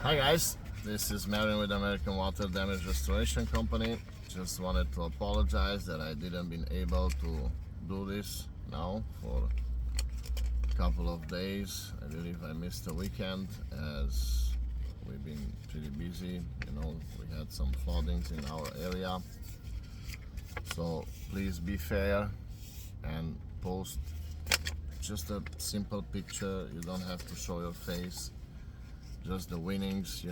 Hi guys, this is Marion with American Water Damage Restoration Company. Just wanted to apologize that I didn't been able to do this now for a couple of days. I believe I missed the weekend as we've been pretty busy. We had some floodings in our area. So please be fair and post just a simple picture. You don't have to show your face, just the winnings,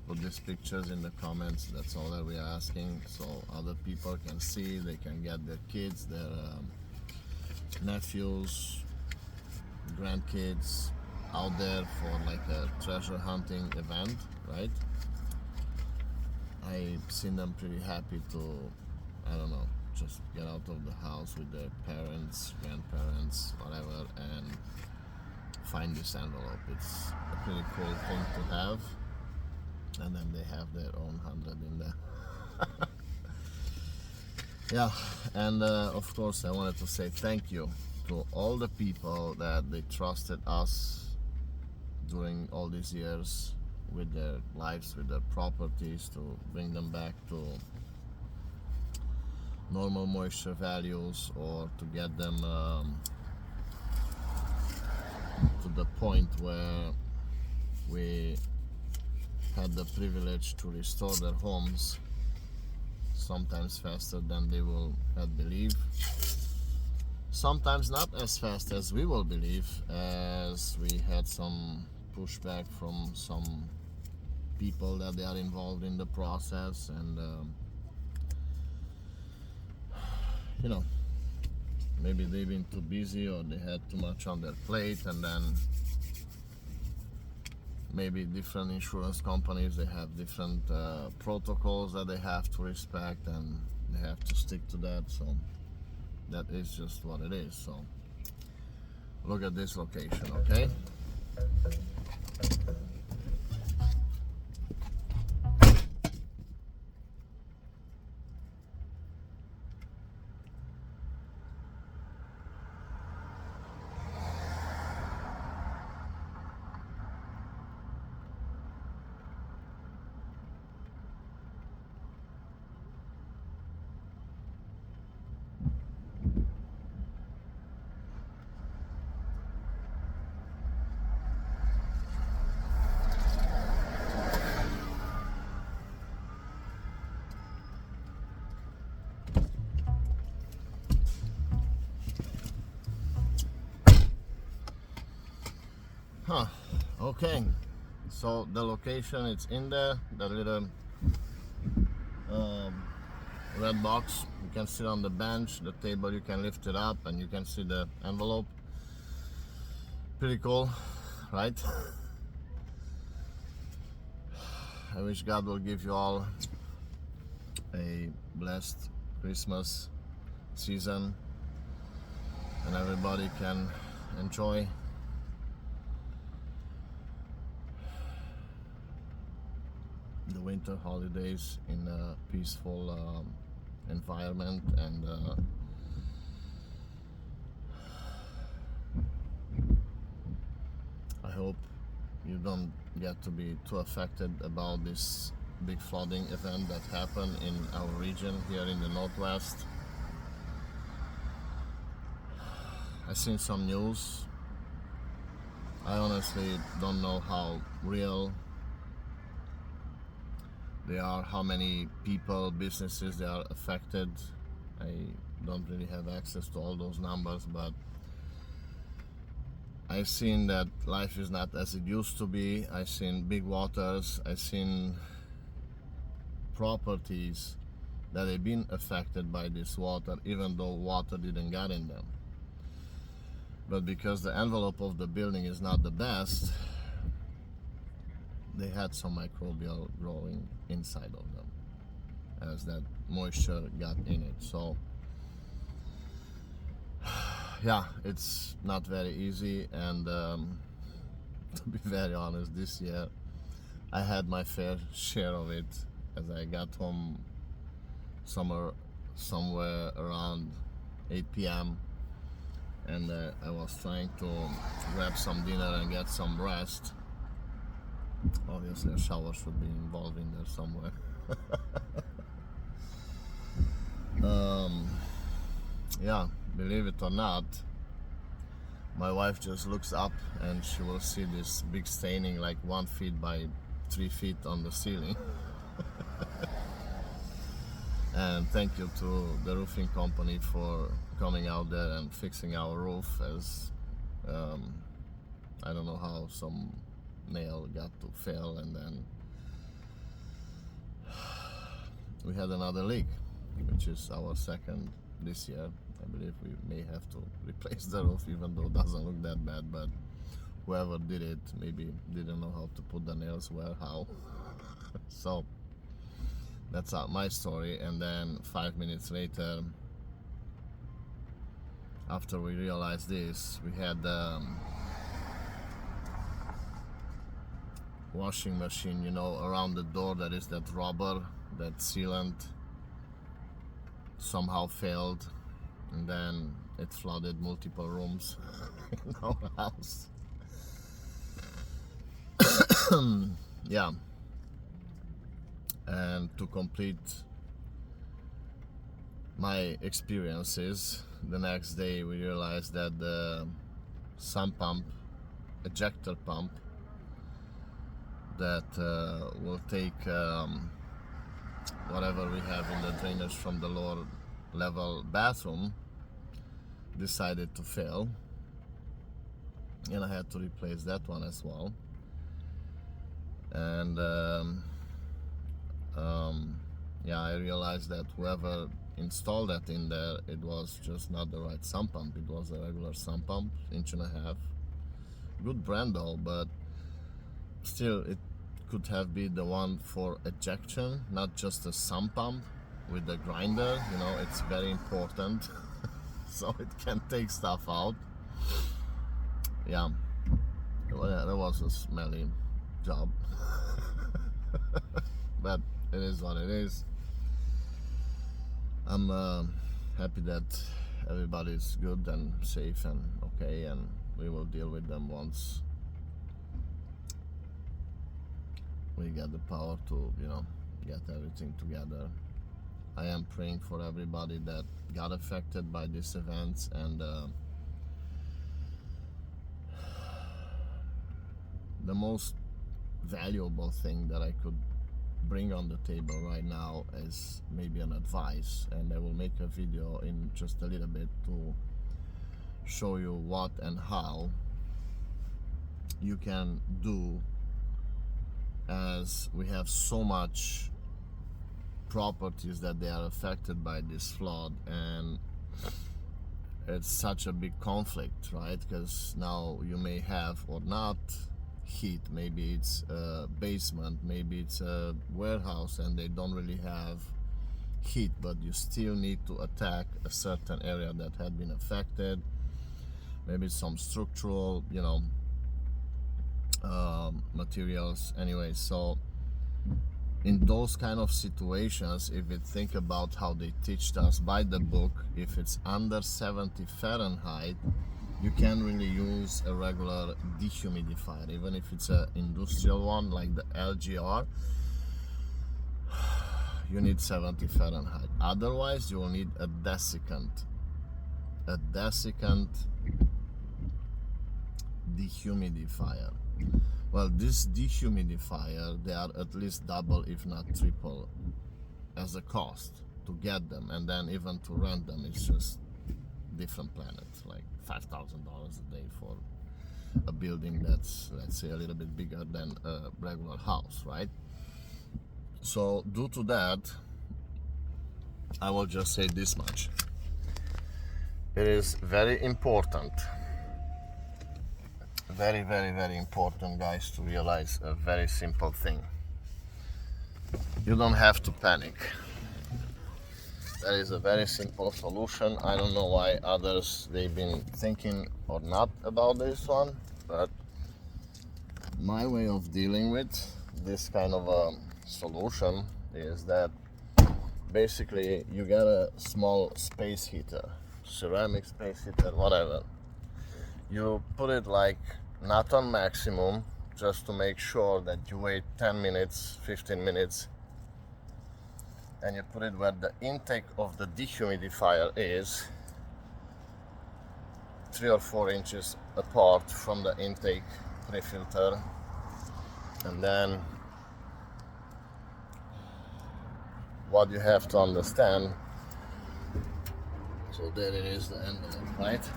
put these pictures in the comments. That's all that we are asking, so other people can see, they can get their kids, their nephews, grandkids out there for like a treasure hunting event, right? I've seen them pretty happy to, I don't know, just get out of the house with their parents, grandparents, whatever, and find this envelope. It's a pretty cool thing to have, and then they have their own 100 in there. Yeah, and of course I wanted to say thank you to all the people that they trusted us during all these years with their lives, with their properties, to bring them back to normal moisture values, or to get them to the point where we had the privilege to restore their homes, sometimes faster than they will had believe, sometimes not as fast as we will believe, as we had some pushback from some people that they are involved in the process, and maybe they've been too busy, or they had too much on their plate, and then maybe different insurance companies, they have different protocols that they have to respect, and they have to stick to that. So that is just what it is. So look at this location, okay? Okay, so the location, it's in there, that little red box. You can sit on the bench, the table, you can lift it up and you can see the envelope. Pretty cool, right? I wish God will give you all a blessed Christmas season, and everybody can enjoy the winter holidays in a peaceful environment. And I hope you don't get to be too affected about this big flooding event that happened in our region here in the Northwest. I've seen some news. I honestly don't know how real they are, how many people, businesses they are affected. I don't really have access to all those numbers, but I've seen that life is not as it used to be. I've seen big waters. I've seen properties that have been affected by this water, even though water didn't get in them. But because the envelope of the building is not the best, they had some microbial growing inside of them as that moisture got in it. So yeah, it's not very easy, and to be very honest, this year I had my fair share of it, as I got home somewhere around 8 p.m. and I was trying to grab some dinner and get some rest, Obviously a shower should be involved in there somewhere. Yeah, believe it or not, my wife just looks up and she will see this big staining like 1 feet by 3 feet on the ceiling. And thank you to the roofing company for coming out there and fixing our roof, as I don't know how some nail got to fail, and then we had another leak, which is our second this year. I believe we may have to replace the roof, even though it doesn't look that bad, but whoever did it maybe didn't know how to put the nails where, how. So that's my story. And then 5 minutes later, after we realized this, we had washing machine, you know, around the door there is that rubber, that sealant, somehow failed, and then it flooded multiple rooms in our house. Yeah, and to complete my experiences, the next day we realized that the sump pump, ejector pump, that will take whatever we have in the drainage from the lower level bathroom, decided to fail, and I had to replace that one as well. And yeah, I realized that whoever installed that in there, it was just not the right sump pump. It was a regular sump pump, 1.5 inch. Good brand though, but still it could have been the one for ejection, not just a sump pump with the grinder. You know, it's very important. So it can take stuff out. Yeah, that was a smelly job. But it is what it is. I'm happy that everybody's good and safe and okay, and we will deal with them once we get the power to, you know, get everything together. I am praying for everybody that got affected by these events, and the most valuable thing that I could bring on the table right now is maybe an advice, and I will make a video in just a little bit to show you what and how you can do, as we have so much properties that they are affected by this flood, and it's such a big conflict, right? Because now you may have or not heat, maybe it's a basement, maybe it's a warehouse, and they don't really have heat, but you still need to attack a certain area that had been affected, maybe some structural, you know, materials. Anyway, so in those kind of situations, if we think about how they teach us by the book, if it's under 70 Fahrenheit, you can really use a regular dehumidifier, even if it's an industrial one like the LGR. You need 70 Fahrenheit. Otherwise, you will need a desiccant dehumidifier. Well, this dehumidifier, they are at least double, if not triple, as a cost to get them, and then even to rent them, it's just different planet, like $5,000 a day for a building that's, let's say, a little bit bigger than a regular house, right? So due to that, I will just say this much: it is very important, very, very, very important, guys, to realize a very simple thing. You don't have to panic. That is a very simple solution. I don't know why others, they've been thinking or not about this one, but my way of dealing with this kind of a solution is that basically you get a small space heater, ceramic space heater, whatever. You put it like not on maximum, just to make sure that you wait 10 minutes, 15 minutes, and you put it where the intake of the dehumidifier is, 3 or 4 inches apart from the intake pre-filter. And then what you have to understand, so there it is, the envelope, right?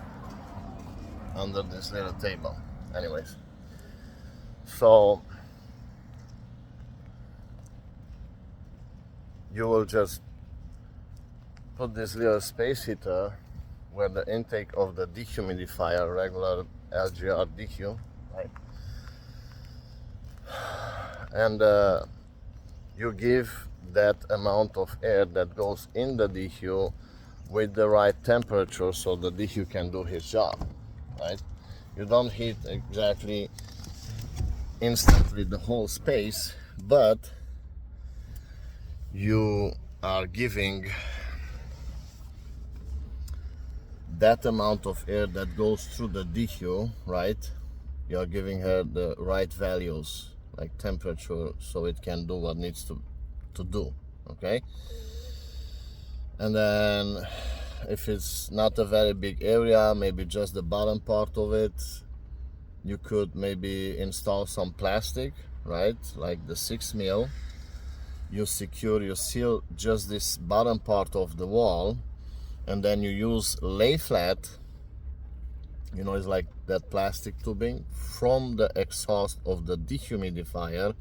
Under this little table. Anyways, so you will just put this little space heater where the intake of the dehumidifier, regular LGR dehu, right? And you give that amount of air that goes in the dehu with the right temperature so the dehu can do his job, right? You don't heat exactly instantly the whole space, but you are giving that amount of air that goes through the dehu, right? You are giving her the right values, like temperature, so it can do what needs to do, okay? And then if it's not a very big area, maybe just the bottom part of it, you could maybe install some plastic, right? Like the 6mm. You seal just this bottom part of the wall, and then you use lay flat, you know, it's like that plastic tubing from the exhaust of the dehumidifier,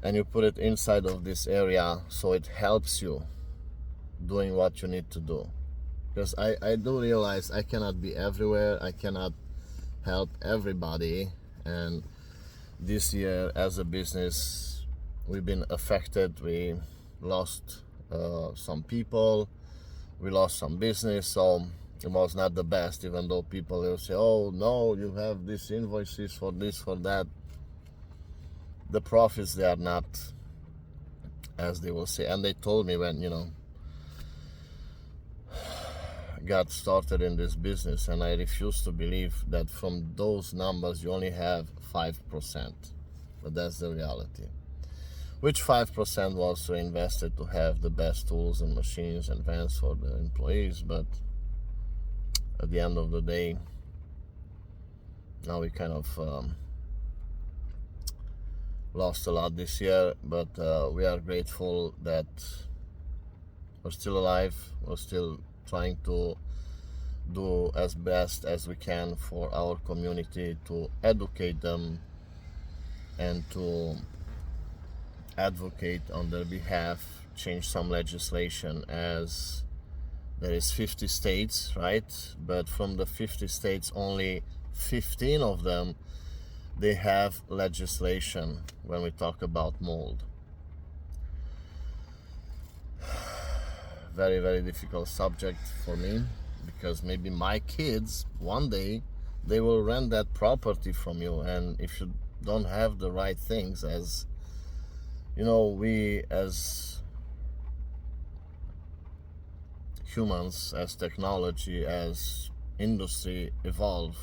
and you put it inside of this area so it helps you doing what you need to do. Because I do realize I cannot be everywhere, I cannot help everybody, and this year as a business we've been affected. We lost some people, we lost some business, so it was not the best, even though people will say, oh no, you have these invoices for this, for that. The profits, they are not as they will say. And they told me when, you know, got started in this business, and I refuse to believe that from those numbers you only have 5%, but that's the reality. Which 5% was reinvested to have the best tools and machines and vans for the employees, but at the end of the day, now we kind of lost a lot this year, but we are grateful that we're still alive, we're still trying to do as best as we can for our community, to educate them and to advocate on their behalf, change some legislation, as there is 50 states, right? But from the 50 states, only 15 of them, they have legislation when we talk about mold. Very, very difficult subject for me, because maybe my kids one day they will rent that property from you, and if you don't have the right things, as you know, we as humans, as technology, as industry evolve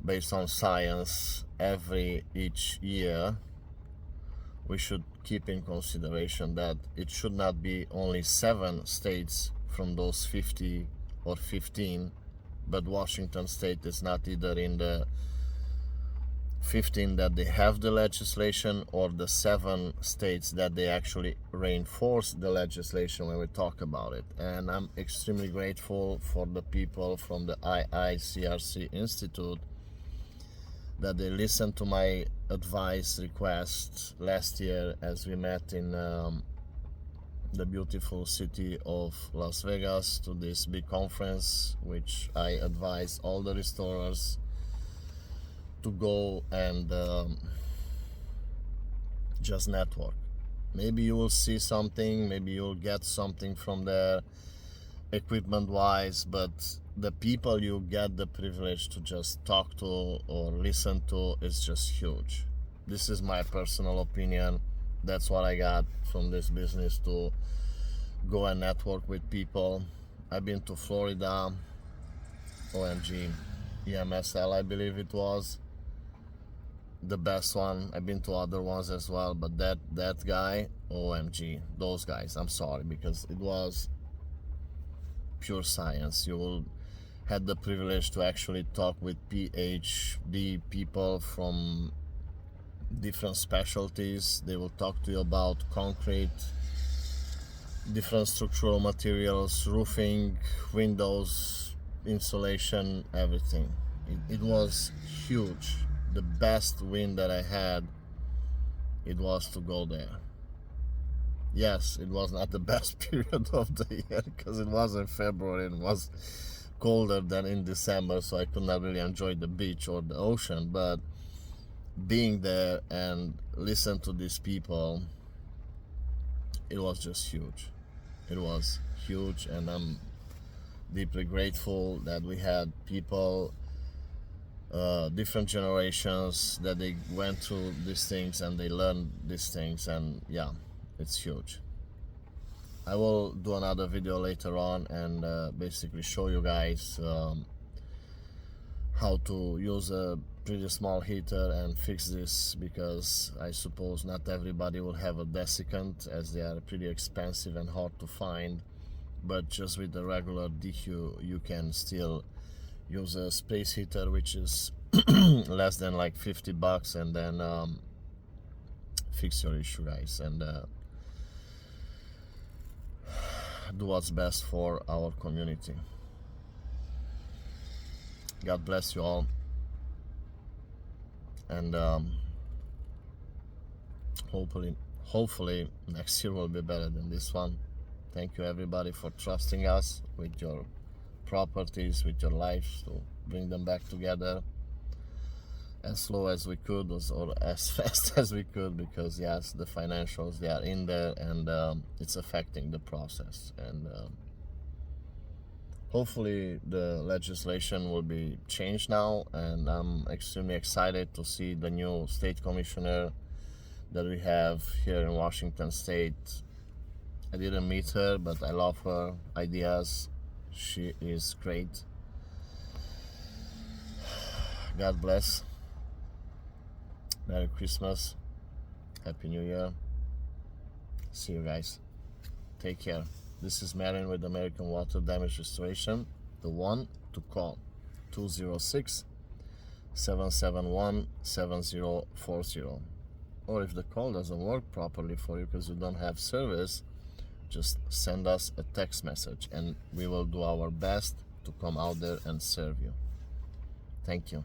based on science each year, we should keep in consideration that it should not be only 7 states from those 50 or 15, but Washington State is not either in the 15 that they have the legislation, or the 7 states that they actually reinforce the legislation when we talk about it. And I'm extremely grateful for the people from the IICRC Institute that they listened to my advice request last year as we met in the beautiful city of Las Vegas to this big conference, which I advise all the restorers to go and just network. Maybe you will see something, maybe you'll get something from there equipment wise, but the people you get the privilege to just talk to or listen to is just huge. This is my personal opinion. That's what I got from this business, to go and network with people. I've been to Florida, OMG, EMSL I believe it was, the best one. I've been to other ones as well, but that guy, OMG, those guys, I'm sorry, because it was pure science. You will had the privilege to actually talk with PhD people from different specialties. They will talk to you about concrete, different structural materials, roofing, windows, insulation, everything. It was huge. The best win that I had, it was to go there. Yes, it was not the best period of the year because it was in February and it was colder than in December, so I could not really enjoy the beach or the ocean, but being there and listen to these people, it was just huge. It was huge, and I'm deeply grateful that we had people, different generations, that they went through these things and they learned these things, and yeah, it's huge. I will do another video later on and basically show you guys how to use a pretty small heater and fix this, because I suppose not everybody will have a desiccant, as they are pretty expensive and hard to find, but just with the regular DQ you can still use a space heater, which is less than like $50, and then fix your issue, guys, and do what's best for our community. God bless you all, and hopefully next year will be better than this one. Thank you everybody for trusting us with your properties, with your lives, to bring them back together as slow as we could, or as fast as we could, because yes, the financials, they are in there, and it's affecting the process, and hopefully the legislation will be changed now, and I'm extremely excited to see the new state commissioner that we have here in Washington State. I didn't meet her, but I love her ideas. She is great. God bless. Merry Christmas. Happy New Year. See you guys. Take care. This is Marion with American Water Damage Restoration. The one to call, 206-771-7040. Or if the call doesn't work properly for you because you don't have service, just send us a text message and we will do our best to come out there and serve you. Thank you.